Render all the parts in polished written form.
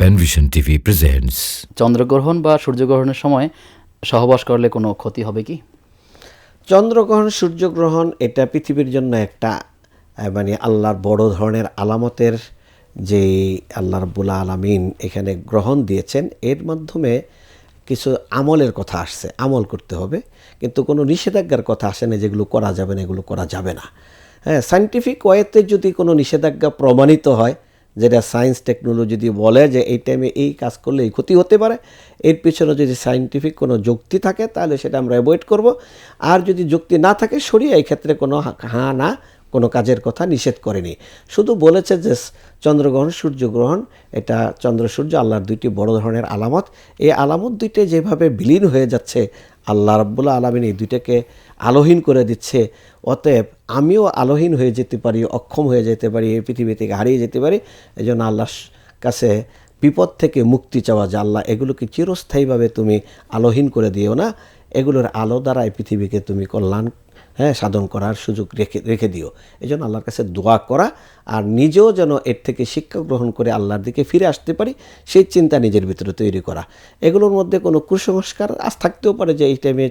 পেনভিশন TV presents. চন্দ্রগ্রহণ বা সূর্যগ্রহণের সময় সহবাস করলে কোনো ক্ষতি হবে কি? চন্দ্রগ্রহণ সূর্যগ্রহণ এটা পৃথিবীর জন্য একটা মানে আল্লাহর বড় ধরনের আলামতের যে আল্লাহ রাব্বুল আলামিন এখানে গ্রহণ দিয়েছেন, এর মাধ্যমে কিছু আমলের কথা আসছে, আমল করতে হবে, কিন্তু কোনো নিষেধাজ্ঞার কথা আসে না যেগুলো করা যাবে না, এগুলো করা যাবে না। হ্যাঁ, সায়েন্টিফিক ওয়েতে যদি কোনো নিষেধাজ্ঞা প্রমাণিত হয়, যেটা সায়েন্স টেকনোলজি যদি বলে যে এই টাইমে এই কাজ করলে এই ক্ষতি হতে পারে, এর পিছনে যদি সায়েন্টিফিক কোনো যুক্তি থাকে তাহলে সেটা আমরা অ্যাভয়েড করব। আর যদি যুক্তি না থাকে, শরীয়ত এই ক্ষেত্রে কোনো হ্যাঁ না কোনো কাজের কথা নিষেধ করেনি, শুধু বলেছে যে চন্দ্রগ্রহণ সূর্যগ্রহণ এটা চন্দ্র সূর্য আল্লাহর দুইটি বড় ধরনের আলামত। এই আলামত দুইটা যেভাবে বিলীন হয়ে যাচ্ছে, আল্লাহ রাব্বুল আলামিন এই দুইটাকে আলোহীন করে দিচ্ছে, অতএব আমিও আলোহীন হয়ে যেতে পারি, অক্ষম হয়ে যেতে পারি, এই পৃথিবী থেকে হারিয়ে যেতে পারি। এই জন্য আল্লাহর কাছে বিপদ থেকে মুক্তি চাওয়া, যে আল্লাহ এগুলোকে চিরস্থায়ীভাবে তুমি আলোহীন করে দিও না, এগুলোর আলো দ্বারা এই পৃথিবীকে তুমি কল্যাণ সাধন করার সুযোগ রেখে দিও। এই জন্য আল্লাহর কাছে দোয়া করা, আর নিজেও যেন এর থেকে শিক্ষা গ্রহণ করে আল্লাহর দিকে ফিরে আসতে পারি, সেই চিন্তা নিজের ভিতরে তৈরি করা। এগুলোর মধ্যে কোনো কুসংস্কার আজ থাকতেও পারে যে এই টাইমে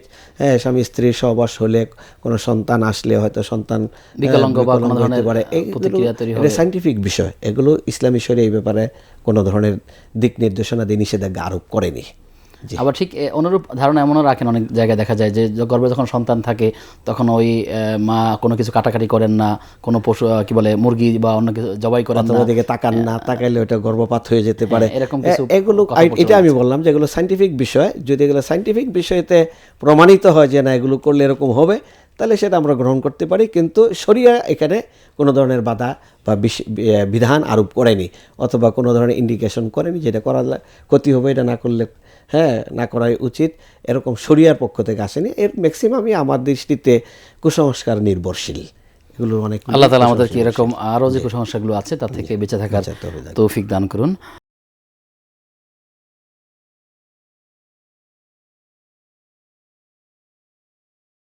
স্বামী স্ত্রী সহবাস হলে কোনো সন্তান আসলে হয়তো সন্তান বিকলাঙ্গ বা কোনো ধরনের হতে পারে, প্রতিক্রিয়া তৈরি হবে। এটা সায়েন্টিফিক বিষয়, এগুলো ইসলামী শরীয়ত এই ব্যাপারে কোনো ধরনের দিক নির্দেশনা দিয়ে নিষেধাজ্ঞা আরোপ করেনি। আবার ঠিক অনুরূপ ধারণা এমনও রাখেন, অনেক জায়গায় দেখা যায় যে গর্ভে যখন সন্তান থাকে তখন ওই মা কোনো কিছু কাটাকাটি করেন না, কোনো পশু কি বলে মুরগি বা অন্য কিছু জবাই করেন না, দিকে তাকান না, তাকাইলে ওটা গর্ভপাত হয়ে যেতে পারে, এরকম কিছু এগুলো এটা আমি বললাম যে এগুলো সায়েন্টিফিক বিষয়। যদি এগুলো সায়েন্টিফিক বিষয়তে প্রমাণিত হয় যে না এগুলো করলে এরকম হবে, তাহলে সেটা আমরা গ্রহণ করতে পারি, কিন্তু শরিয়া এখানে কোনো ধরনের বাধা বা বিধান আরোপ করেনি, অথবা কোনো ধরনের ইন্ডিকেশন করেনি যেটা করা ক্ষতি হবে, এটা না করলে না করাই উচিত, এরকম শরিয়ার পক্ষ থেকে আসেনি। এর ম্যাক্সিমামই আমার দৃষ্টিতে কুসংস্কার নির্ভরশীল। এগুলো অনেক আল্লাহ তাআলা আমাদেরকে এরকম আরও যে কুসংস্কারগুলো আছে তার থেকে বেঁচে থাকার তৌফিক দান করুন।